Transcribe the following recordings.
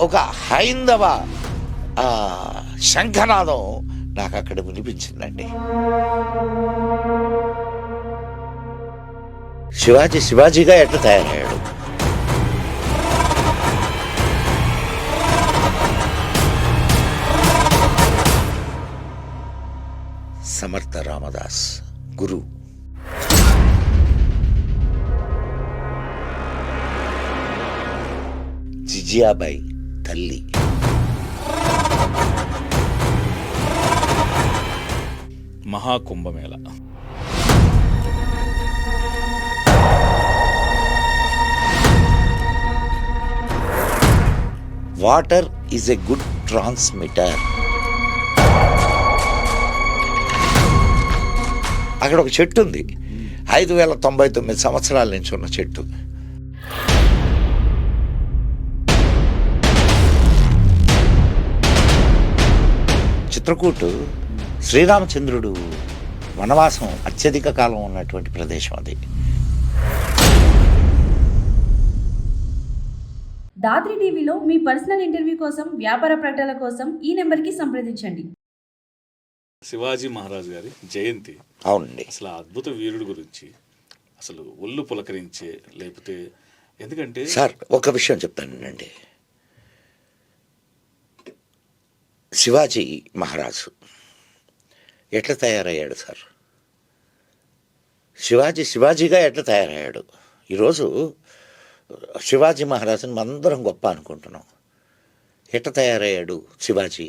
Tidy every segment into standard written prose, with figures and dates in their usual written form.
ఒక హైందవ శంఖనాదం నాకు అక్కడ వినిపించిందండి. శివాజీగా ఎట్లా తయారయ్యాడు, సమర్థ రామదాస్ గురు. జిజియాబాయి తల్లి, Maha Kumbh Mela, water is a good transmitter. అక్కడ ఒక చెట్టు ఉంది, 5099 సంవత్సరాల నుంచి ఉన్న చెట్టు. చిత్రకూటు శ్రీరామచంద్రుడు వనవాసం అత్యధిక కాలం ఉన్నటువంటి ప్రదేశం అది. దాత్రి టీవీలో మీ పర్సనల్ ఇంటర్వ్యూ కోసం, వ్యాపార ప్రకటనల కోసం ఈ నెంబర్కి సంప్రదించండి. శివాజీ మహారాజ్ గారి జయంతి. అవునండి. అసలు అద్భుత వీరుడు గురించి అసలు ఒళ్ళు పులకరించే, లేకపోతే ఎందుకంటే సార్ ఒక విషయం చెప్తానండి. శివాజీ మహారాజు ఎట్లా తయారయ్యాడు సార్? శివాజీగా ఎట్లా తయారయ్యాడు? ఈరోజు శివాజీ మహారాజుని మనందరం గొప్ప అనుకుంటున్నాం. ఎట్లా తయారయ్యాడు శివాజీ?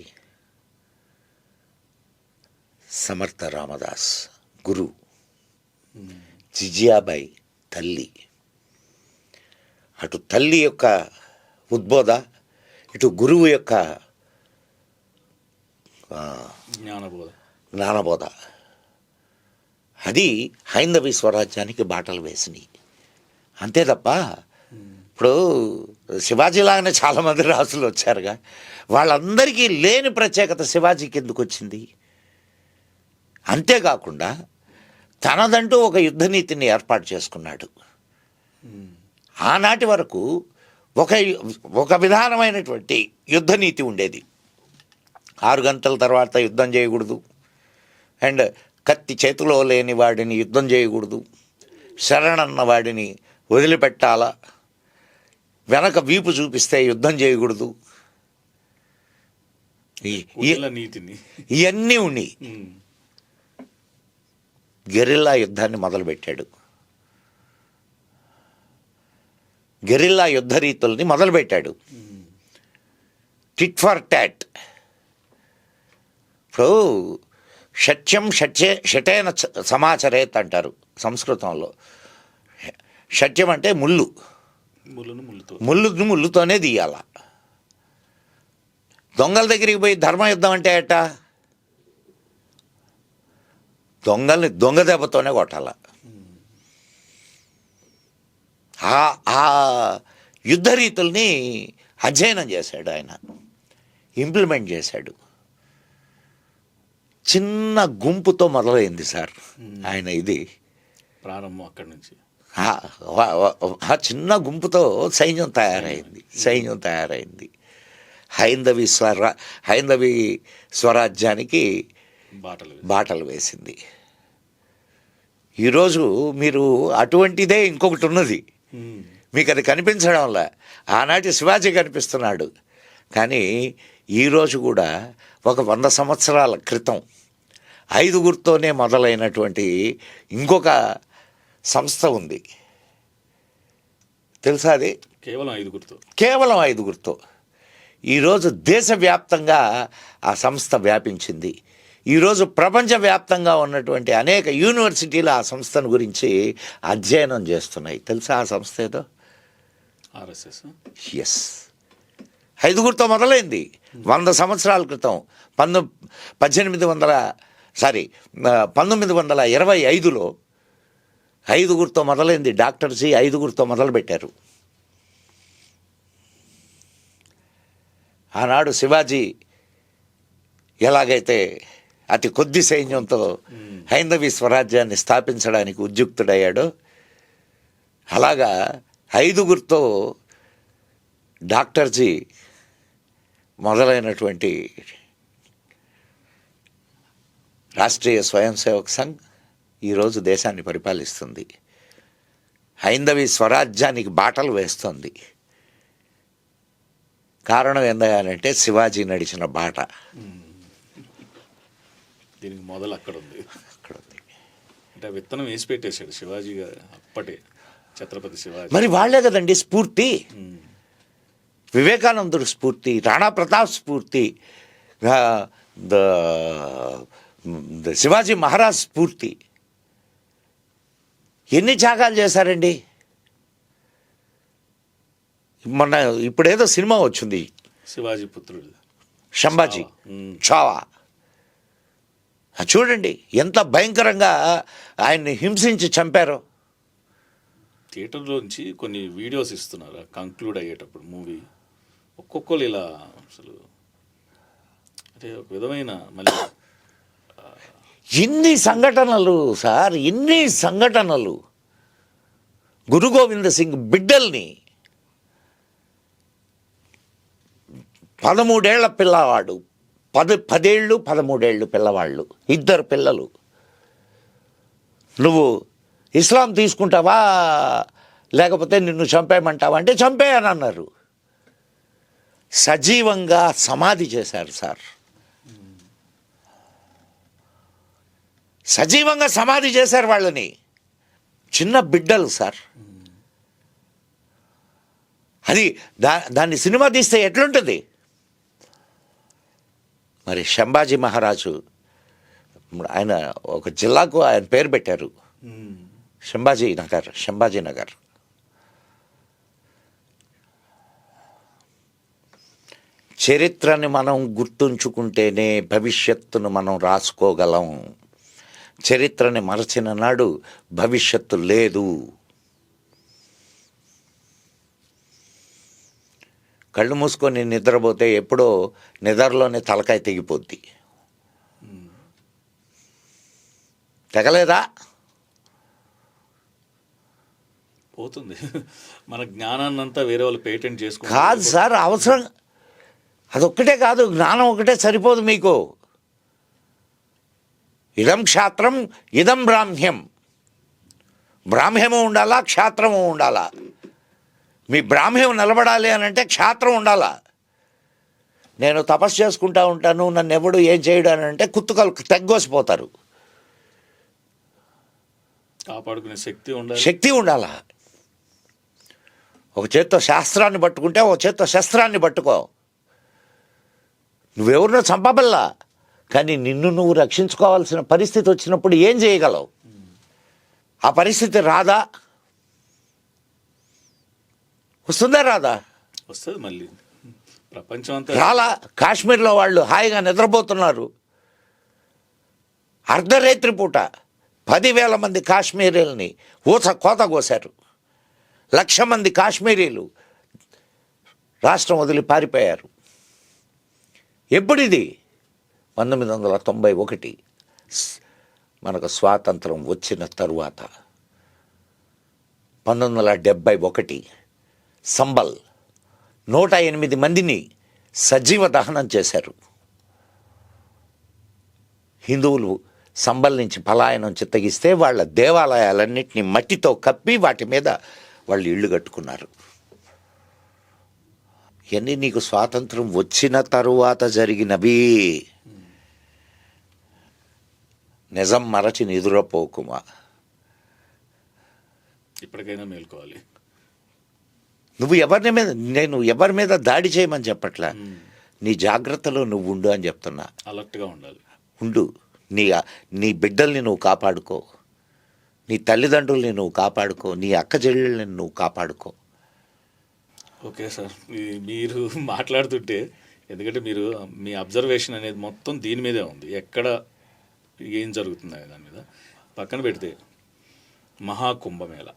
సమర్థ రామదాస్ గురు, జిజియాబాయి తల్లి. అటు తల్లి యొక్క ఉద్బోధ, ఇటు గురువు యొక్క జ్ఞానబోధ, అది హైందవీ స్వరాజ్యానికి బాటలు వేసినాయి. అంతే తప్ప ఇప్పుడు శివాజీలాగానే చాలామంది రాజులు వచ్చారుగా, వాళ్ళందరికీ లేని ప్రత్యేకత శివాజీకి ఎందుకు వచ్చింది? అంతేకాకుండా తనదంటూ ఒక యుద్ధనీతిని ఏర్పాటు చేసుకున్నాడు. ఆనాటి వరకు ఒక విధానమైనటువంటి యుద్ధనీతి ఉండేది. 6 గంటల తర్వాత యుద్ధం చేయకూడదు, అండ్ కత్తి చేతిలో లేని వాడిని యుద్ధం చేయకూడదు, శరణన్న వాడిని వదిలిపెట్టాలా, వెనక వీపు చూపిస్తే యుద్ధం చేయకూడదు, ఇవన్నీ ఉన్నాయి. గెరిల్లా యుద్ధాన్ని మొదలుపెట్టాడు. గెరిల్లా యుద్ధ రీతుల్ని మొదలుపెట్టాడు. Tit for tat. ఇప్పుడు షటేన సమాచరేత్ అంటారు సంస్కృతంలో. షట్యం అంటే ముళ్ళుతోనే తీయాల. దొంగల దగ్గరికి పోయి ధర్మయుద్ధం అంటే ఎట్టా? దొంగల్ని దొంగ దెబ్బతోనే కొట్టాల. ఆ యుద్ధ రీతుల్ని అధ్యయనం చేశాడు ఆయన, ఇంప్లిమెంట్ చేశాడు. చిన్న గుంపుతో మొదలైంది సార్ ఆయన ఇది ప్రారంభం. అక్కడి నుంచి చిన్న గుంపుతో సైన్యం తయారైంది. హైందవీ స్వరాజ్యానికి బాటలు వేసింది. ఈరోజు మీరు అటువంటిదే ఇంకొకటి ఉన్నది, మీకు అది కనిపించడం వల్ల. ఆనాటి శివాజీ కనిపిస్తున్నాడు, కానీ ఈరోజు కూడా ఒక 100 సంవత్సరాల క్రితం 5గురితోనే మొదలైనటువంటి ఇంకొక సంస్థ ఉంది, తెలుసా? అది కేవలం 5గురితో ఈరోజు దేశవ్యాప్తంగా ఆ సంస్థ వ్యాపించింది. ఈరోజు ప్రపంచవ్యాప్తంగా ఉన్నటువంటి అనేక యూనివర్సిటీలు ఆ సంస్థను గురించి అధ్యయనం చేస్తున్నాయి. తెలుసా ఆ సంస్థ ఏదో? RSS. ఎస్, 5గురితో మొదలైంది 100 సంవత్సరాల క్రితం. 1925లో 5గురితో మొదలైంది. డాక్టర్జీ 5గురితో మొదలుపెట్టారు. ఆనాడు శివాజీ ఎలాగైతే అతి కొద్ది సైన్యంతో హైందవీ స్వరాజ్యాన్ని స్థాపించడానికి ఉద్యుక్తుడయ్యాడో, అలాగా 5గురితో డాక్టర్జీ మొదలైనటువంటి రాష్ట్రీయ స్వయం సేవక్ సంఘ్ ఈరోజు దేశాన్ని పరిపాలిస్తుంది. హైందవి స్వరాజ్యానికి బాటలు వేస్తుంది. కారణం ఏందంటే శివాజీ నడిచిన బాట దీనికి మొదలు అక్కడ ఉంది. అక్కడ ఉంది. అంటే విత్తనం వేసి పెట్టేశాడు శివాజీ గారు అప్పటే, ఛత్రపతి శివాజీ. మరి వాళ్లే కదండి స్ఫూర్తి. వివేకానందుడు స్ఫూర్తి, రాణా ప్రతాప్ స్ఫూర్తి, శివాజీ మహారాజ్ స్ఫూర్తి. ఎన్ని త్యాగాలు చేశారండి. మొన్న ఇప్పుడేదో సినిమా వచ్చింది, శివాజీ పుత్రుడు సంభాజీ చావా. చూడండి ఎంత భయంకరంగా ఆయన్ని హింసించి చంపారో. థియేటర్లోంచి కొన్ని వీడియోస్ ఇస్తున్నారు కంక్లూడ్ అయ్యేటప్పుడు మూవీ. ఒక్కొక్కరు ఇలా అసలు అంటే ఒక విధమైన మళ్ళీ ఇన్ని సంఘటనలు సార్, ఇన్ని సంఘటనలు. గురు గోవింద్ సింగ్ బిడ్డల్ని 13 ఏళ్ల పిల్లవాడు, 10 ఏళ్ళు 13 ఏళ్ళు పిల్లవాళ్ళు, 2 పిల్లలు. నువ్వు ఇస్లాం తీసుకుంటావా లేకపోతే నిన్ను చంపేయమంటావా అంటే చంపేయని అన్నారు. సజీవంగా సమాధి చేశారు సార్. సజీవంగా సమాధి చేశారు వాళ్ళని. చిన్న బిడ్డలు సార్. అది దాన్ని సినిమా తీస్తే ఎట్లుంటుంది. మరి సంభాజీ మహారాజు, ఆయన ఒక జిల్లాకు ఆయన పేరు పెట్టారు, సంభాజీ నగర్. చరిత్రని మనం గుర్తుంచుకుంటేనే భవిష్యత్తును మనం రాసుకోగలం. చరిత్రని మరచిన నాడు భవిష్యత్తు లేదు. కళ్ళు మూసుకొని నిద్రపోతే ఎప్పుడో నిద్రలోనే తలకాయ తెగిపోద్ది. తెగలేదా? పోతుంది. మన జ్ఞానాన్ని అంతా వేరే వాళ్ళు పేటెంట్ చేసుకుంటారు. కాదు సార్, అవసరం అదొక్కటే కాదు, జ్ఞానం ఒకటే సరిపోదు మీకు. ఇదం క్షాత్రం ఇదం బ్రాహ్మ్యం. బ్రాహ్మ్యము ఉండాలా, క్షాత్రము ఉండాలా. మీ బ్రాహ్మ్యం నిలబడాలి అని అంటే క్షాత్రం ఉండాలా. నేను తపస్సు చేసుకుంటా ఉంటాను, నన్ను ఎవడు ఏం చేయడు అని అంటే కుత్తుకలు తెగ్గోసిపోతారు. కాపాడుకునే శక్తి శక్తి ఉండాలా. ఒక చేత్తో శాస్త్రాన్ని పట్టుకుంటే ఒక చేత్తో శస్త్రాన్ని పట్టుకో. నువ్వెవరినో చంపబల్లా, కానీ నిన్ను నువ్వు రక్షించుకోవాల్సిన పరిస్థితి వచ్చినప్పుడు ఏం చేయగలవు? ఆ పరిస్థితి రాదా? వస్తుందా రాదా? వస్తుంది. మళ్ళీ ప్రపంచం అంతా రాలా. కాశ్మీర్లో వాళ్ళు హాయిగా నిద్రపోతున్నారు. అర్ధరాత్రి పూట 10,000 మంది కాశ్మీరీలని కోత కోశారు. 1,00,000 మంది కాశ్మీరీలు రాష్ట్రం వదిలి పారిపోయారు. ఎప్పుడిది? 1991 మనకు స్వాతంత్రం వచ్చిన తరువాత. 1971 సంబల్ 108 మందిని సజీవ దహనం చేశారు. హిందువులు సంబల్ నుంచి పలాయనం చిత్తగిస్తే వాళ్ళ దేవాలయాలన్నింటినీ మట్టితో కప్పి వాటి మీద వాళ్ళు ఇళ్ళు కట్టుకున్నారు. ఇవన్నీ నీకు స్వాతంత్రం వచ్చిన తరువాత జరిగినవి. నిజం మరచి నిదురపోకుమా. ఇప్పటికైనా మేల్కోవాలి. నువ్వు నేను ఎవరి మీద దాడి చేయమని చెప్పట్లా. నీ జాగ్రత్తలో నువ్వు ఉండు అని చెప్తున్నా. అలర్ట్గా ఉండాలి. ఉండు. నీ బిడ్డల్ని నువ్వు కాపాడుకో, నీ తల్లిదండ్రుల్ని నువ్వు కాపాడుకో, నీ అక్క చెల్లెల్ని నువ్వు కాపాడుకో. ఓకే సార్, మీరు మాట్లాడుతుంటే, ఎందుకంటే మీరు మీ అబ్జర్వేషన్ అనేది మొత్తం దీని మీదే ఉంది. ఎక్కడ ఏం జరుగుతుంది అనే దాని మీద పక్కన పెడితే మహాకుంభమేళ,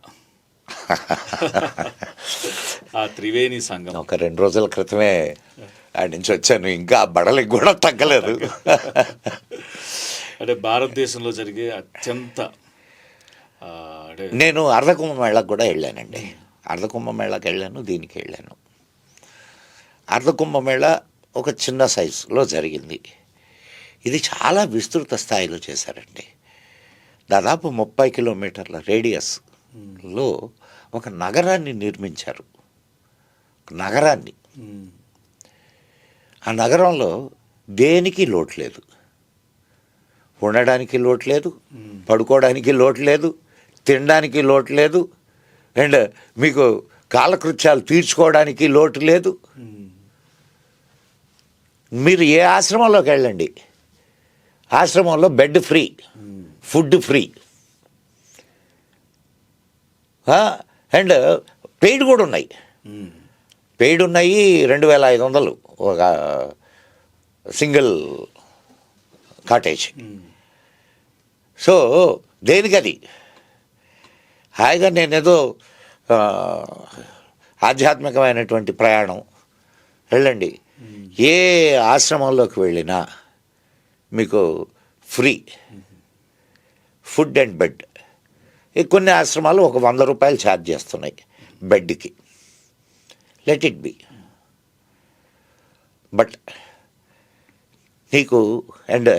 ఆ త్రివేణి సంఘం. ఒక 2 రోజుల క్రితమే ఆడి నుంచి వచ్చాను, ఇంకా బడలికి కూడా తగ్గలేదు. అంటే భారతదేశంలో జరిగే అత్యంత నేను అర్ధకుంభమేళకు కూడా వెళ్ళానండి. అర్ధకుంభమేళకి వెళ్ళాను, దీనికి వెళ్ళాను. అర్ధకుంభమేళ ఒక చిన్న సైజులో జరిగింది. ఇది చాలా విస్తృత స్థాయిలో చేశారండి. దాదాపు 30 కిలోమీటర్ల రేడియస్లో ఒక నగరాన్ని నిర్మించారు. నగరాన్ని, ఆ నగరంలో దేనికి లోటు లేదు. ఉండడానికి లోటు లేదు, పడుకోవడానికి లోటు లేదు, తినడానికి లోటు లేదు, అండ్ మీకు కాలకృత్యాలు తీర్చుకోవడానికి లోటు లేదు. మీరు ఏ ఆశ్రమంలోకి వెళ్ళండి, ఆశ్రమంలో bed free, food free, and paid కూడా ఉన్నాయి. పెయిడ్ ఉన్నాయి 2500 ఒక సింగిల్ కాటేజ్. సో దేనికది హాయిగా నేనేదో ఆధ్యాత్మికమైనటువంటి ప్రయాణం వెళ్ళండి. ఏ ఆశ్రమంలోకి వెళ్ళినా మీకు ఫ్రీ ఫుడ్ అండ్ బెడ్. కొన్ని ఆశ్రమాలు ఒక 100 రూపాయలు ఛార్జ్ చేస్తున్నాయి బెడ్కి. Let it be. బట్ నీకు అండ్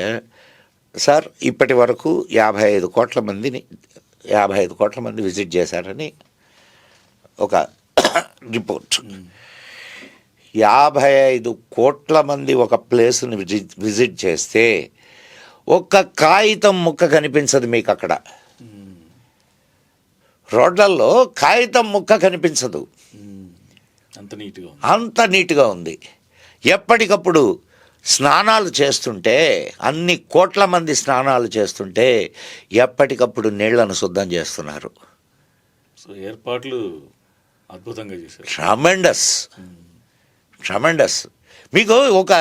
సార్ ఇప్పటి వరకు 55 కోట్ల మంది విజిట్ చేశారని ఒక రిపోర్ట్. 55 కోట్ల మంది ఒక ప్లేస్ని విజిట్ చేస్తే ఒక్క కాగితం ముక్క కనిపించదు మీకు అక్కడ. రోడ్లలో కాగితం ముక్క కనిపించదు. అంత నీట్గా ఉంది. ఎప్పటికప్పుడు స్నానాలు చేస్తుంటే, అన్ని కోట్ల మంది స్నానాలు చేస్తుంటే ఎప్పటికప్పుడు నీళ్లను శుద్ధం చేస్తున్నారు. సో ఏర్పాట్లు అద్భుతంగా చేశారు. ట్రమెండస్. మీకు ఒక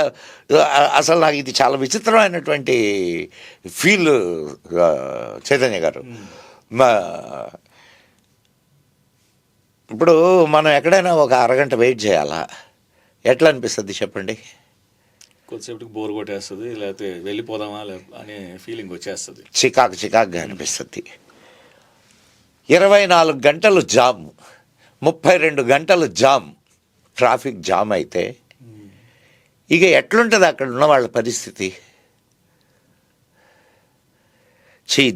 అసలు నాకు ఇది చాలా విచిత్రమైనటువంటి ఫీల్ చైతన్య గారు. ఇప్పుడు మనం ఎక్కడైనా ఒక అరగంట వెయిట్ చేయాలా, ఎట్లా అనిపిస్తుంది చెప్పండి? కొద్దిసేపటికి బోర్ కొట్టేస్తుంది, లేకపోతే వెళ్ళిపోదామా అనే ఫీలింగ్ వచ్చేస్తుంది. చికాకుగా అనిపిస్తుంది. 24 గంటలు జామ్, 32 గంటలు జామ్, ట్రాఫిక్ జామ్ అయితే ఇక ఎట్లుంటుంది అక్కడ ఉన్న వాళ్ళ పరిస్థితి?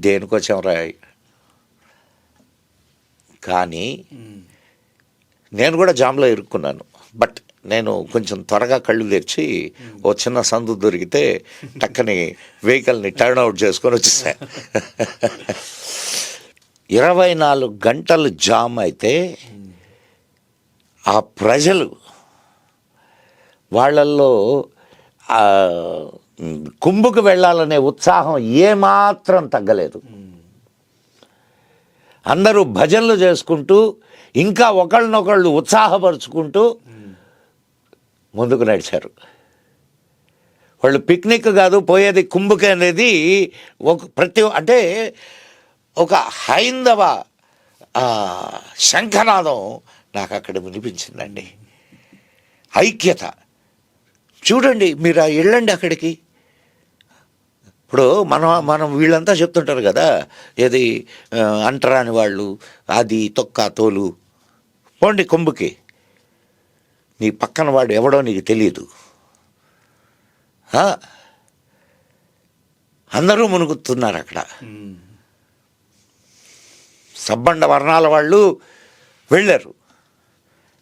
దేనికొచ్చాం రా. కానీ నేను కూడా జామ్లో ఇరుక్కున్నాను. బట్ నేను కొంచెం త్వరగా కళ్ళు తెరిచి ఓ చిన్న సందు దొరికితే టక్కని వెహికల్ని టర్న్ అవుట్ చేసుకొని వచ్చేసాను. 24 గంటలు జామ్ అయితే ఆ ప్రజలు వాళ్ళల్లో కుంభకు వెళ్ళాలనే ఉత్సాహం ఏమాత్రం తగ్గలేదు. అందరూ భజనలు చేసుకుంటూ, ఇంకా ఒకళ్ళనొకళ్ళు ఉత్సాహపరుచుకుంటూ ముందుకు నడిచారు. వాళ్ళు పిక్నిక్ కాదు పోయేది, కుంభకి అనేది అంటే ఒక హైందవ శంఖనాదం నాకు అక్కడ వినిపించిందండి. ఐక్యత చూడండి, మీరు వెళ్ళండి అక్కడికి. ఇప్పుడు మనం వీళ్ళంతా చెప్తుంటారు కదా, ఏది అంటరాని వాళ్ళు, అది తొక్క తోలు. పోండి కుంభకి, నీ పక్కన వాడు ఎవడో నీకు తెలియదు. అందరూ మునుగుతున్నారు అక్కడ. సబ్బండ వర్ణాల వాళ్ళు వెళ్ళారు,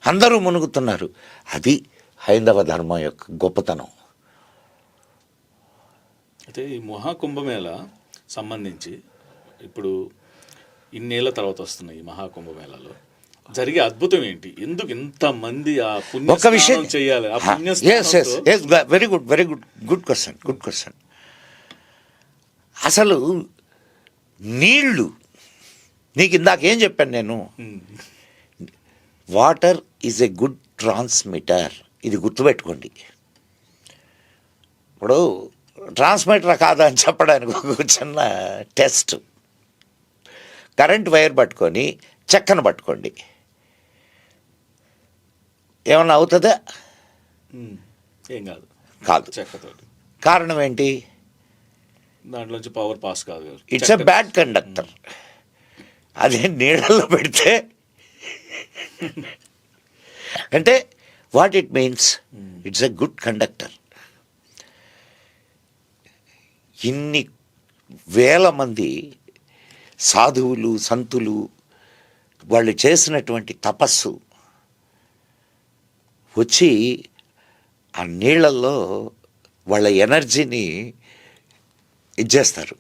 అందరూ మునుగుతున్నారు. అది హైందవ ధర్మం యొక్క గొప్పతనం. అయితే ఈ మహాకుంభమేళ సంబంధించి ఇప్పుడు ఇన్నేళ్ల తర్వాత వస్తున్నాయి ఈ మహాకుంభమేళలో జరిగే అద్భుతం ఏంటి? ఎందుకు ఇంతమంది ఆ పుణ్యస్నానం చేయాలి? Very good question. అసలు నీళ్లు, నీకు ఇందాక ఏం చెప్పాను నేను, water is a good transmitter. ఇది గుర్తుపెట్టుకోండి. ఇప్పుడు ట్రాన్స్మిటర్ కాదా అని చెప్పడానికి ఒక చిన్న టెస్ట్. కరెంట్ వైర్ పట్టుకొని చెక్కను పట్టుకోండి, ఏమన్నా అవుతుందా? ఏం కాదు. చెక్కతోటి. కారణం ఏంటి? దాంట్లోంచి పవర్ పాస్ కాదు. It's a bad conductor. అదే నీళ్ళల్లో పెడితే అంటే what it means? It's a good conductor. ఇన్ని వేల మంది సాధువులు, సంతులు వాళ్ళు చేసినటువంటి తపస్సు వచ్చి ఆ నీళ్ళల్లో వాళ్ళ ఎనర్జీని ఇచ్చేస్తారు.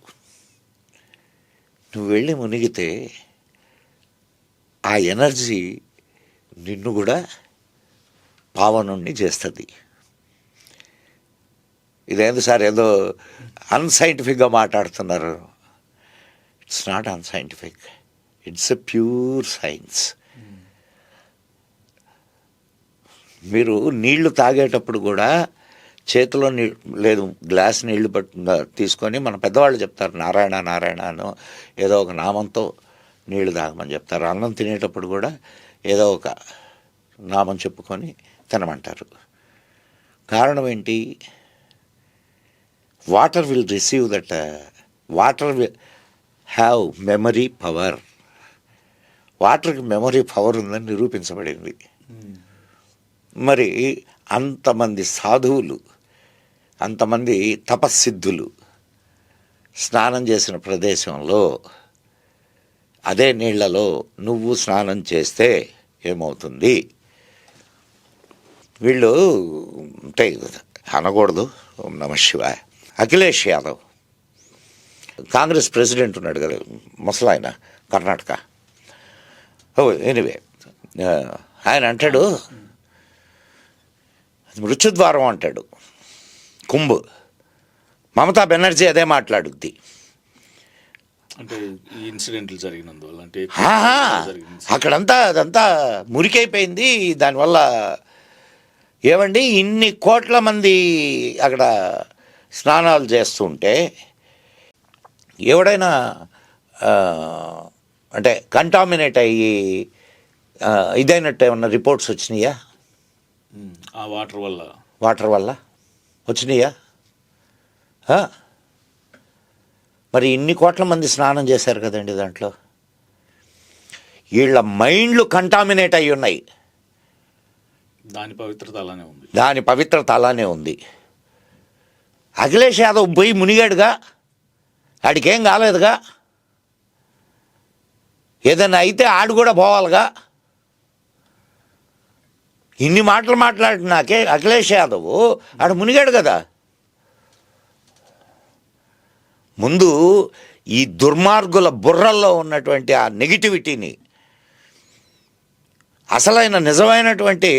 నువ్వు వెళ్ళి మునిగితే ఆ ఎనర్జీ నిన్ను కూడా పావనుణ్ణి చేస్తుంది. ఇదేంది సార్ ఏదో అన్సైంటిఫిక్గా మాట్లాడుతున్నారు? It's not unscientific, it's a pure science. మీరు నీళ్లు తాగేటప్పుడు కూడా చేతిలో లేదు గ్లాస్ నీళ్లు తీసుకొని మన పెద్దవాళ్ళు చెప్తారు నారాయణ నారాయణ అనో ఏదో ఒక నామంతో నీళ్లు తాగమని చెప్తారు. అన్నం తినేటప్పుడు కూడా ఏదో ఒక నామం చెప్పుకొని తినమంటారు. కారణం ఏంటి? Water will receive that, water will have memory power. వాటర్కి మెమరీ పవర్ ఉందని నిరూపించబడింది. మరి అంతమంది సాధువులు, అంతమంది తపస్సిద్ధులు స్నానం చేసిన ప్రదేశంలో అదే నీళ్లలో నువ్వు స్నానం చేస్తే ఏమవుతుంది? వీళ్ళు అంటే అనకూడదు, ఓం నమ శివాయ. అఖిలేష్ యాదవ్ కాంగ్రెస్ ప్రెసిడెంట్ ఉన్నాడు కదా, ముసలాయన, కర్ణాటక. ఎనివే ఆయన అంటాడు మృత్యుద్వారం అంటాడు, కుంభ్. మమతా బెనర్జీ అదే మాట్లాడుద్ది. అంటే ఈ ఇన్సిడెంట్లు జరిగినందువల్ల, అంటే అక్కడంతా అదంతా మురికైపోయింది. దానివల్ల ఏమండి ఇన్ని కోట్ల మంది అక్కడ స్నానాలు చేస్తుంటే ఎవడైనా అంటే కంటామినేట్ అయ్యి ఇదైనట్టు ఏమన్నా రిపోర్ట్స్ వచ్చినాయా? ఆ వాటర్ వల్ల వచ్చినాయా? మరి ఇన్ని కోట్ల మంది స్నానం చేశారు కదండి. దాంట్లో వీళ్ళ మైండ్లు కంటామినేట్ అయి ఉన్నాయి. దాని పవిత్రత అలానే ఉంది. అఖిలేష్ యాదవ్ పోయి మునిగాడుగా, ఆడికేం కాలేదుగా. ఏదైనా అయితే ఆడు కూడా పోవాలిగా. ఇన్ని మాటలు మాట్లాడినాకే అఖిలేష్ యాదవ్ ఆడు మునిగాడు కదా. ముందు ఈ దుర్మార్గుల బుర్రల్లో ఉన్నటువంటి ఆ నెగిటివిటీని, అసలైన నిజమైనటువంటి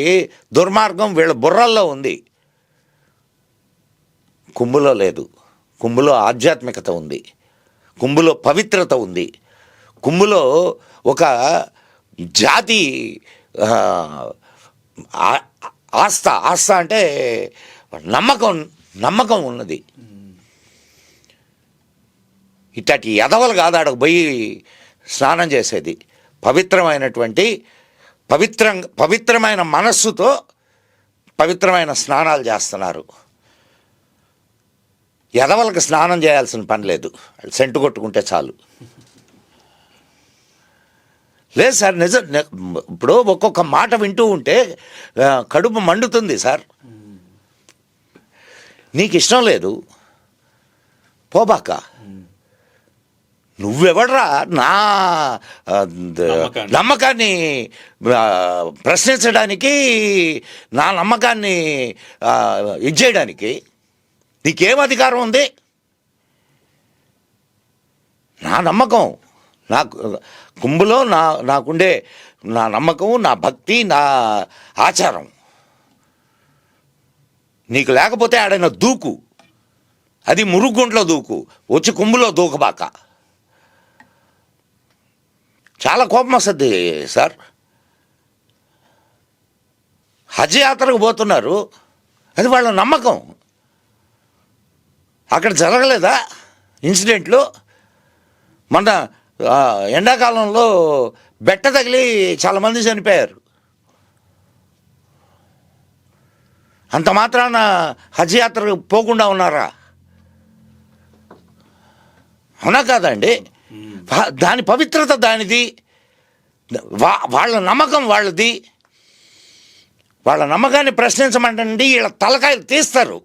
దుర్మార్గం వీళ్ళ బుర్రల్లో ఉంది. కుంభులో లేదు. కుంభులో ఆధ్యాత్మికత ఉంది, కుంభులో పవిత్రత ఉంది, కుంభులో ఒక జాతి ఆస్థ అంటే నమ్మకం ఉన్నది. ఇట్లాంటి ఎదవలు కాదు ఆడకు పోయి స్నానం చేసేది. పవిత్రమైన మనస్సుతో పవిత్రమైన స్నానాలు చేస్తున్నారు. ఎదవలకు స్నానం చేయాల్సిన పని లేదు, సెంటు కొట్టుకుంటే చాలు. లేదు సార్, నిజం. ఇప్పుడు ఒక్కొక్క మాట వింటూ ఉంటే కడుపు మండుతుంది సార్. నీకు ఇష్టం లేదు పోబాక. నువ్వెవడ్రా నా నమ్మకాన్ని ప్రశ్నించడానికి, నా నమ్మకాన్ని ఇచ్చేయడానికి నీకేం అధికారం ఉంది? నా నమ్మకం, నాకు కుంభులో నాకుండే నా నమ్మకం, నా భక్తి, నా ఆచారం. నీకు లేకపోతే ఆడైనా దూకు, అది మురుగుంట్లో దూకు, వచ్చి కుంభులో దూకబాక. చాలా కోపం వస్తుంది సార్. హజ్ యాత్రకు పోతున్నారు, అది వాళ్ళ నమ్మకం. అక్కడ జరగలేదా ఇన్సిడెంట్లు? మొన్న ఎండాకాలంలో బెట్ట తగిలి చాలామంది చనిపోయారు. అంత మాత్రాన హజ్ యాత్రకు పోకుండా ఉన్నారా? అవునా కాదండి? దాని పవిత్రత దానిది, వాళ్ళ నమ్మకం వాళ్ళది. వాళ్ళ నమ్మకాన్ని ప్రశ్నించమంటండి, వీళ్ళ తలకాయలు తీస్తారు.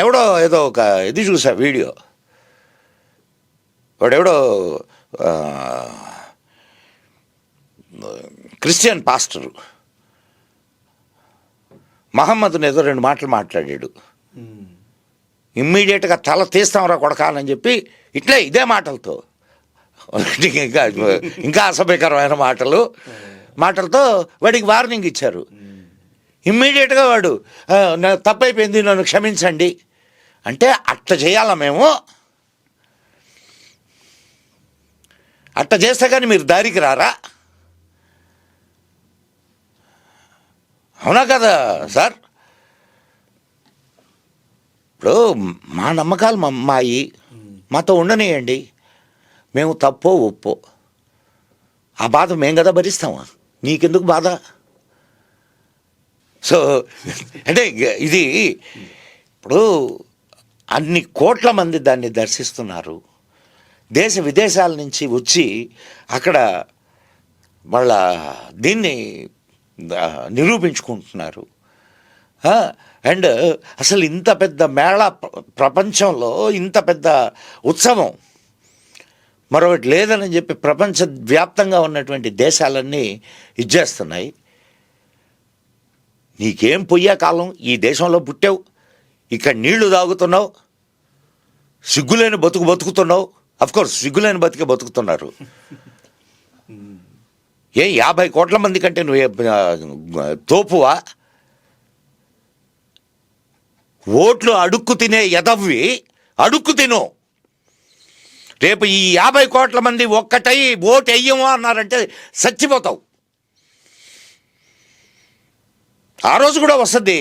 ఎవడో ఏదో ఒక ఇది చూసా వీడియో, వాడెవడో క్రిస్టియన్ పాస్టరు మహమ్మద్ని ఏదో 2 మాటలు మాట్లాడాడు. ఇమ్మీడియట్గా తల తీస్తాంరా కొడకా అని చెప్పి ఇదే మాటలతో, ఇంకా అసభ్యకరమైన మాటలతో వాడికి వార్నింగ్ ఇచ్చారు. ఇమ్మీడియట్గా వాడు తప్పైపోయింది, నన్ను క్షమించండి అంటే అట్లా చేయాలా మేము? అట్లా చేస్తే కానీ మీరు దారికి రారా? అవునా కదా సార్? ఇప్పుడు మా నమ్మకాలు మాయి, మాతో ఉండనియండి, మేము తప్పో ఒప్పో ఆ బాధ మేము కదా భరిస్తామా, నీకెందుకు బాధ? సో అంటే ఇది ఇప్పుడు అన్ని కోట్ల మంది దాన్ని దర్శిస్తున్నారు. దేశ విదేశాల నుంచి వచ్చి అక్కడ వాళ్ళ దీన్ని నిరూపించుకుంటున్నారు. అండ్ అసలు ఇంత పెద్ద మేళా ప్రపంచంలో, ఇంత పెద్ద ఉత్సవం మరొకటి లేదని చెప్పి ప్రపంచవ్యాప్తంగా ఉన్నటువంటి దేశాలన్నీ ఇచ్చేస్తున్నాయి. నీకేం పొయ్యే కాలం, ఈ దేశంలో పుట్టావు, ఇక్కడ నీళ్లు తాగుతున్నావు, సిగ్గులేని బతుకుతున్నావు. అఫ్కోర్స్ సిగ్గులేని బతుకుతున్నారు. 50 కోట్ల మంది కంటే నువ్వు తోపువా? ఓట్లు అడుక్కు తినే ఎదవ్వి, అడుక్కు తిను. రేపు ఈ 50 కోట్ల మంది ఒక్కటై ఓటు వెయ్యము అన్నారంటే చచ్చిపోతావు. ఆ రోజు కూడా వస్తుంది,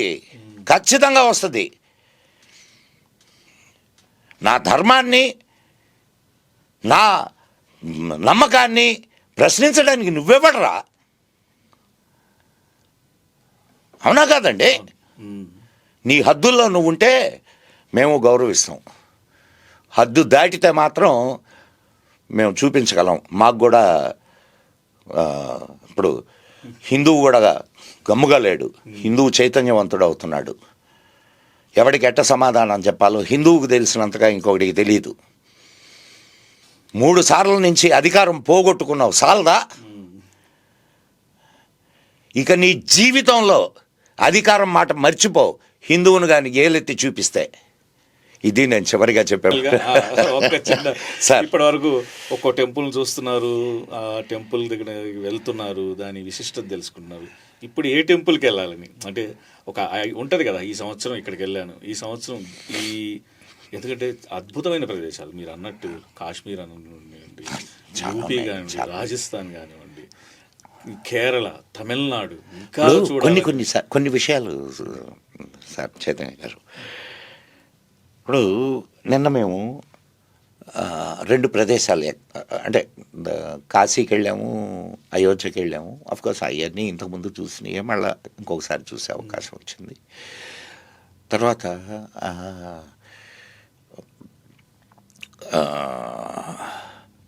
ఖచ్చితంగా వస్తుంది. నా ధర్మాన్ని, నా నమ్మకాన్ని ప్రశ్నించడానికి నువ్వెవడరా? అవునా కాదండి? నీ హద్దుల్లో నువ్వు ఉంటే మేము గౌరవిస్తాం, హద్దు దాటితే మాత్రం మేము చూపించగలం. మాకు కూడా ఇప్పుడు హిందువు కూడా గమ్ముగా లేడు, హిందువు చైతన్యవంతుడు అవుతున్నాడు. ఎవడికి ఎట్ట సమాధానం చెప్పాలో హిందువుకు తెలిసినంతగా ఇంకొకటికి తెలియదు. 3 సార్ల నుంచి అధికారం పోగొట్టుకున్నావు, సాల్దా? ఇక నీ జీవితంలో అధికారం మాట మర్చిపో, హిందువును కానీ ఏలెత్తి చూపిస్తే. ఇది నేను చివరిగా చెప్పాను. సార్, ఇప్పటి వరకు ఒక్కో టెంపుల్ చూస్తున్నారు, ఆ టెంపుల్ దగ్గర వెళ్తున్నారు, దాని విశిష్టత తెలుసుకుంటున్నారు. ఇప్పుడు ఏ టెంపుల్కి వెళ్ళాలని అంటే ఒక ఉంటుంది కదా, ఈ సంవత్సరం ఇక్కడికి వెళ్ళాను, ఈ సంవత్సరం ఎందుకంటే అద్భుతమైన ప్రదేశాలు మీరు అన్నట్టు కాశ్మీర్ అనివ్వండి, యూపీ కానివ్వండి, రాజస్థాన్ కానివ్వండి, కేరళ, తమిళనాడు, ఇంకా కొన్ని విషయాలు సార్ చైతన్య గారు. ఇప్పుడు నిన్న మేము 2 ప్రదేశాలు, అంటే కాశీకి వెళ్ళాము, అయోధ్యకి వెళ్ళాము. అఫ్కోర్స్ అవన్నీ ఇంతకుముందు చూసినాయి, మళ్ళీ ఇంకొకసారి చూసే అవకాశం వచ్చింది. తర్వాత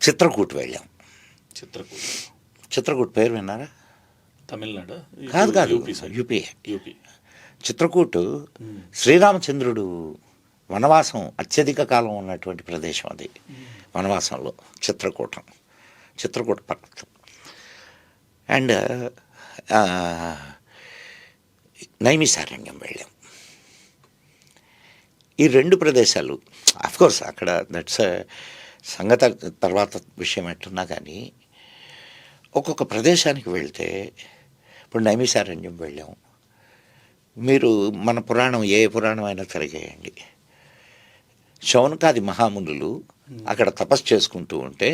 చిత్రకూట్ వెళ్ళాం. చిత్రకూట్ పేరు విన్నారా? తమిళనాడు కాదు, యూపీ. చిత్రకూట్ శ్రీరామచంద్రుడు వనవాసం అత్యధిక కాలం ఉన్నటువంటి ప్రదేశం అది. వనవాసంలో చిత్రకూట పర్వతం. అండ్ నైమిసారణ్యం వెళ్ళాం. ఈ 2 ప్రదేశాలు అఫ్కోర్స్ అక్కడ దట్స్ సంగతి తర్వాత విషయం ఎట్టున్నా కానీ, ఒక్కొక్క ప్రదేశానికి వెళ్తే, ఇప్పుడు నైమిసారణ్యం వెళ్ళాం. మీరు మన పురాణం, ఏ పురాణం అయినా తిరిగేయండి, శౌనకాది మహామునులు అక్కడ తపస్సు చేసుకుంటూ ఉంటే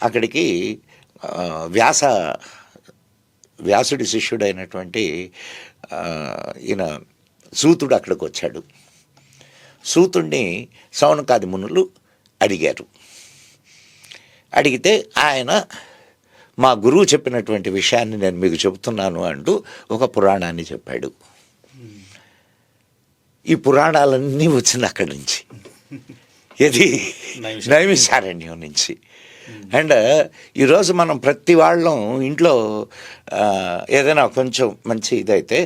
అక్కడికి వ్యాసుడి శిష్యుడైనటువంటి ఈయన సూతుడు అక్కడికి వచ్చాడు. సూతుడిని శౌనకాది మునులు అడిగారు. అడిగితే ఆయన మా గురువు చెప్పినటువంటి విషయాన్ని నేను మీకు చెబుతున్నాను అంటూ ఒక పురాణాన్ని చెప్పాడు. ఈ పురాణాలన్నీ వచ్చింది అక్కడి నుంచి, ఇది నైమిసారణ్యం నుంచి. అండ్ ఈరోజు మనం ప్రతి వాళ్ళం ఇంట్లో ఏదైనా కొంచెం మంచి ఇదైతే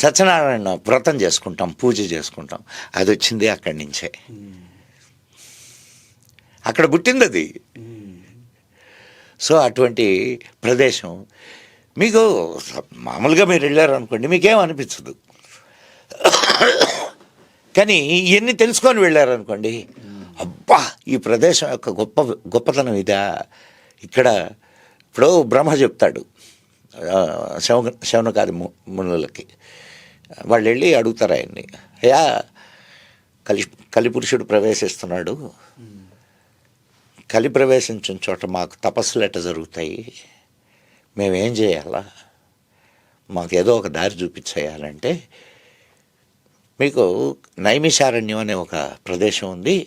సత్యనారాయణ వ్రతం చేసుకుంటాం, పూజ చేసుకుంటాం. అది వచ్చింది అక్కడి నుంచే, అక్కడ పుట్టింది అది. సో అటువంటి ప్రదేశం మీకు మామూలుగా మీరు వెళ్ళారనుకోండి మీకేం అనిపించదు, కానీ ఇవన్నీ తెలుసుకొని వెళ్ళారనుకోండి, అబ్బా ఈ ప్రదేశం యొక్క గొప్పతనం ఇదా. ఇక్కడ ఇప్పుడు బ్రహ్మ చెప్తాడు శౌనకాది మునులకి, వాళ్ళు వెళ్ళి అడుగుతారు ఆయన్ని, అయ్యా కలిపురుషుడు ప్రవేశిస్తున్నాడు, కలి ప్రవేశించిన చోట మాకు తపస్సులు ఎట్ట జరుగుతాయి, మేమేం చేయాలా, మాకు ఏదో ఒక దారి చూపించేయాలంటే మీకు నైమిషారణ్యం అనే ఒక ప్రదేశం ఉంది,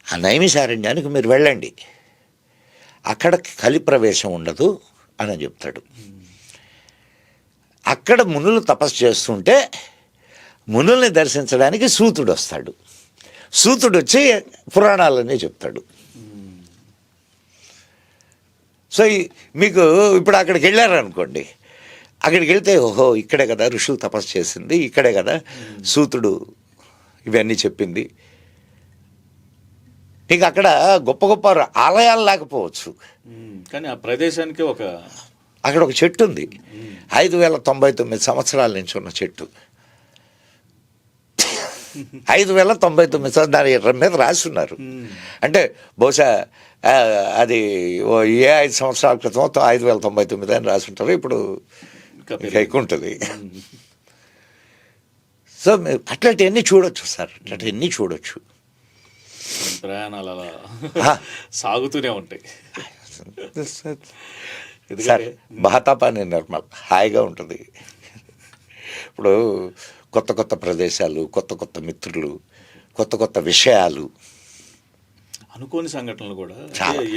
ఆ నైమిషారణ్యానికి మీరు వెళ్ళండి, అక్కడ కలి ప్రవేశం ఉండదు అని చెప్తాడు. అక్కడ మునులు తపస్సు చేస్తుంటే మునుల్ని దర్శించడానికి సూతుడు వస్తాడు. సూతుడు వచ్చి పురాణాలన్నీ చెప్తాడు. సో మీకు ఇప్పుడు అక్కడికి వెళ్ళారనుకోండి, అక్కడికి వెళ్తే ఓహో ఇక్కడే కదా ఋషులు తపస్సు చేసింది, ఇక్కడే కదా సూతుడు ఇవన్నీ చెప్పింది. మీకు అక్కడ గొప్ప గొప్ప ఆలయాలు లేకపోవచ్చు, కానీ ఆ ప్రదేశానికి అక్కడ ఒక చెట్టు ఉంది, 5099 సంవత్సరాల నుంచి ఉన్న చెట్టు. 5099 దాని మీద రాసి ఉన్నారు. అంటే బహుశా అది ఏ 5 సంవత్సరాల క్రితం 5099 అని రాసి ఉంటారు, ఇప్పుడు ఎక్కువ ఉంటుంది. సో అట్లాంటివన్నీ చూడొచ్చు సార్, అట్లాంటివన్నీ చూడొచ్చు. ప్రయాణాలు అలా సాగుతూనే ఉంటాయి సార్. మహాతాపాన్ని నిర్మల్ హాయిగా ఉంటుంది. ఇప్పుడు కొత్త కొత్త ప్రదేశాలు, కొత్త కొత్త మిత్రులు, కొత్త కొత్త విషయాలు, అనుకోని సంఘటనలు కూడా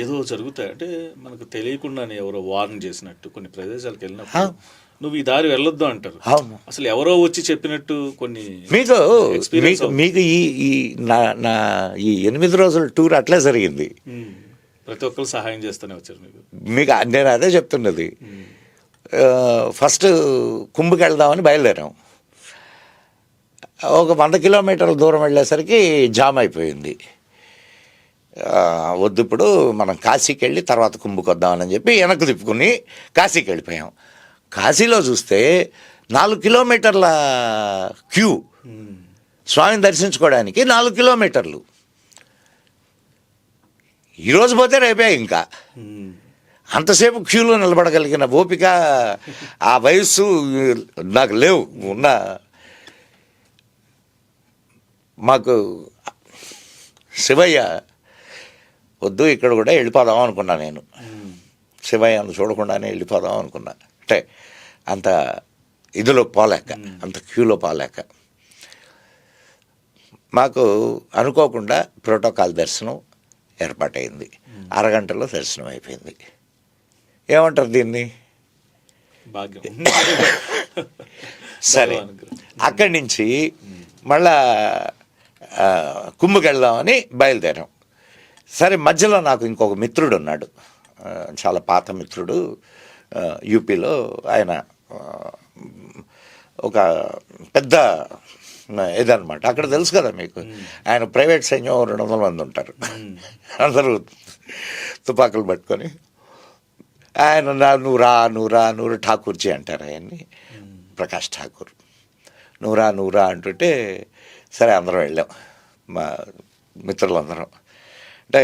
ఏదో జరుగుతాయి. అంటే మనకు తెలియకుండానే ఎవరో వార్న్ చేసినట్టు కొన్ని ప్రదేశాలకు వెళ్ళినప్పుడు నువ్వు ఈ దారి వెళ్ళొద్దు అంటారు. అసలు ఎవరో వచ్చి చెప్పినట్టు కొన్ని మీకు ఈ ఈ 8 రోజుల టూర్ అట్లే జరిగింది. ప్రతి ఒక్కరు సహాయం చేస్తూనే వచ్చారు మీకు. నేను అదే చెప్తున్నది. ఫస్ట్ కుంభకి వెళ్దామని బయలుదేరాం. ఒక 100 కిలోమీటర్ల దూరం వెళ్ళేసరికి జామ్ అయిపోయింది. వద్దు ఇప్పుడు మనం కాశీకి వెళ్ళి తర్వాత కుంభకి వద్దామని చెప్పి వెనక్కి తిప్పుకుని కాశీకి వెళ్ళిపోయాం. కాశీలో చూస్తే 4 కిలోమీటర్ల క్యూ, స్వామిని దర్శించుకోవడానికి 4 కిలోమీటర్లు. ఈరోజు పోతే రేపే. ఇంకా అంతసేపు క్యూలో నిలబడగలిగిన ఓపిక, ఆ వయస్సు నాకు లేవు. మాకు శివయ్య వద్దు ఇక్కడ కూడా వెళ్ళిపోదాం అనుకున్నా. నేను శివయ్యను చూడకుండానే వెళ్ళిపోదాం అనుకున్నా. అంటే అంత ఇదిలో పోలేక, అంత క్యూలో పోలేక మాకు అనుకోకుండా ప్రోటోకాల్ దర్శనం ఏర్పాటైంది. అరగంటలో దర్శనం అయిపోయింది. ఏమంటారు దీన్ని? భాగ్యం. సరే, అక్కడి నుంచి మళ్ళా కుంభకి వెళ్దామని బయలుదేరాం. సరే, మధ్యలో నాకు ఇంకొక మిత్రుడు ఉన్నాడు, చాలా పాత మిత్రుడు, యూపీలో. ఆయన ఒక పెద్ద ఇదనమాట. అక్కడ తెలుసు కదా మీకు, ఆయన ప్రైవేట్ సైన్యం 200 మంది ఉంటారు. అందరూ తుపాకులు పట్టుకొని ఆయన నువ్వు రా ఠాకూర్జీ అంటారు ఆయన్ని, ప్రకాష్ ఠాకూర్. నువ్వు రా అంటుంటే సరే అందరం వెళ్ళాం, మా మిత్రులందరం. అంటే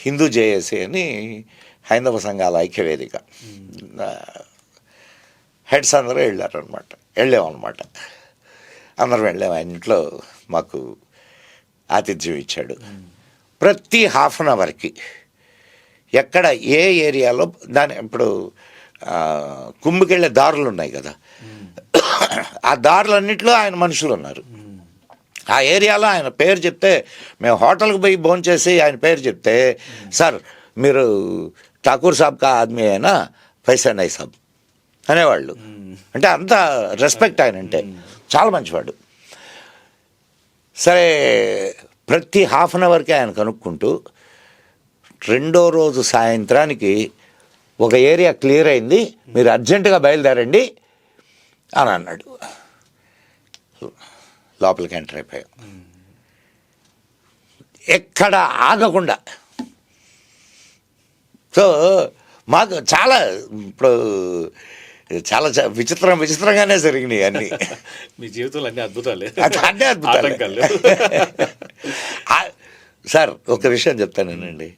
హిందూ జేఏసీ అని హైందవ సంఘాల ఐక్యవేదిక హెడ్స్ అందరూ వెళ్ళామన్నమాట. అందరం వెళ్ళాము. ఆయన ఇంట్లో మాకు ఆతిథ్యం ఇచ్చాడు. ప్రతి హాఫ్ అన్ అవర్కి ఎక్కడ ఏ ఏరియాలో ఇప్పుడు కుంభకి వెళ్ళే దారులు ఉన్నాయి కదా, ఆ దారులన్నింటిలో ఆయన మనుషులు ఉన్నారు. ఆ ఏరియాలో ఆయన పేరు చెప్తే, మేము హోటల్కి పోయి భోంచేసి ఆయన పేరు చెప్తే, సార్ మీరు ఠాకూర్ సాబ్ కా ఆద్మీ అయినా పైసా నై సాబ్ అనేవాళ్ళు. అంటే అంత రెస్పెక్ట్ ఆయన అంటే, చాలా మంచివాడు. సరే, ప్రతి హాఫ్ అన్ అవర్కి ఆయన కనుక్కుంటూ రెండో రోజు సాయంత్రానికి ఒక ఏరియా క్లియర్ అయింది, మీరు అర్జెంటుగా బయలుదేరండి అని అన్నాడు. లోపలికి ఎంటర్ అయిపోయాం. ఎక్కడ ఆగకుండా. సో మాకు చాలా ఇప్పుడు చాలా విచిత్రంగానే జరిగినాయి అన్నీ. మీ జీవితంలో అన్ని అద్భుతాలే. అన్నీ అద్భుతాలు. ఆటంకాలు. సార్ ఒక విషయం చెప్తానేనండి,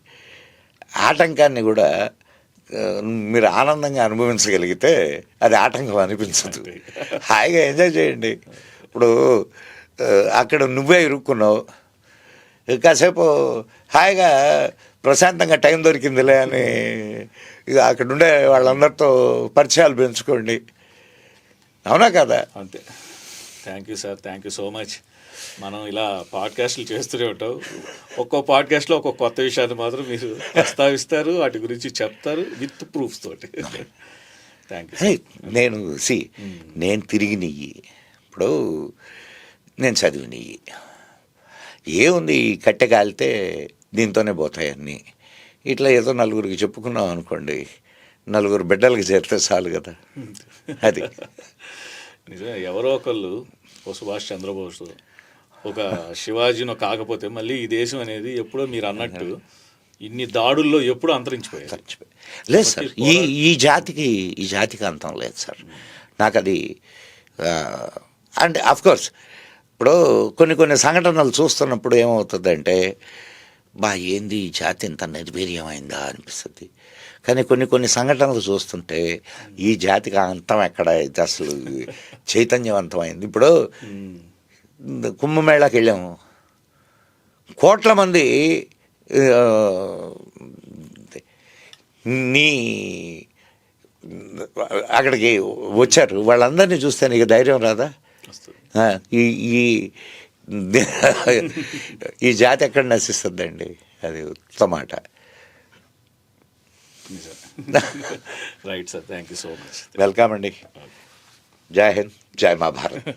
ఆటంకాన్ని కూడా మీరు ఆనందంగా అనుభవించగలిగితే అది ఆటంకం అనిపించదు. హాయిగా ఎంజాయ్ చేయండి. ఇప్పుడు అక్కడ నువ్వే ఇరుక్కున్నావు, కాసేపు హాయిగా ప్రశాంతంగా టైం దొరికిందిలే అని ఇక అక్కడ ఉండే వాళ్ళందరితో పరిచయాలు పెంచుకోండి. అవునా కదా? అంతే. Thank you sir, thank you so much. మనం ఇలా పాడ్కాస్ట్లు చేస్తూనే ఉంటాం. ఒక్కో పాడ్కాస్ట్లో ఒక్కొక్క కొత్త విషయాన్ని మాత్రం మీరు ప్రస్తావిస్తారు, వాటి గురించి చెప్తారు విత్ ప్రూఫ్స్ తోటి. Thank you. నేను తిరిగినయ్యి, ఇప్పుడు నేను చదివినయ్యి ఏముంది, ఈ కట్టె కాలితే దీంతోనే పోతాయన్నీ. ఇట్లా ఏదో నలుగురికి చెప్పుకున్నాం అనుకోండి, నలుగురు బిడ్డలకి చేరితే చాలు కదా. అది నిజమే. ఎవరో ఒకళ్ళు ఓ సుభాష్ చంద్రబోస్, ఒక శివాజీనో కాకపోతే మళ్ళీ ఈ దేశం అనేది ఎప్పుడో మీరు అన్నట్టు ఇన్ని దాడుల్లో ఎప్పుడూ అంతరించిపోయారు. లేదు సార్, ఈ జాతికి అంతం లేదు సార్. నాకు అది అంటే అఫ్కోర్స్ ఇప్పుడు కొన్ని సంఘటనలు చూస్తున్నప్పుడు ఏమవుతుందంటే, ఏంది ఈ జాతి ఇంత నిర్వీర్యమైందా అనిపిస్తుంది. కానీ కొన్ని సంఘటనలు చూస్తుంటే ఈ జాతికి అంతం ఎక్కడ, ఇది అసలు చైతన్యవంతమైంది. ఇప్పుడు కుంభమేళాకి వెళ్ళాము, కోట్ల మంది అక్కడికి వచ్చారు. వాళ్ళందరినీ చూస్తే నీకు ధైర్యం రాదా? ఈ జాతి ఎక్కడ నశిస్తుందండి? అది ఉత్తమాట. Right sir, thank you so much. Welcome అండి. జై హింద్, జై మా భారత్.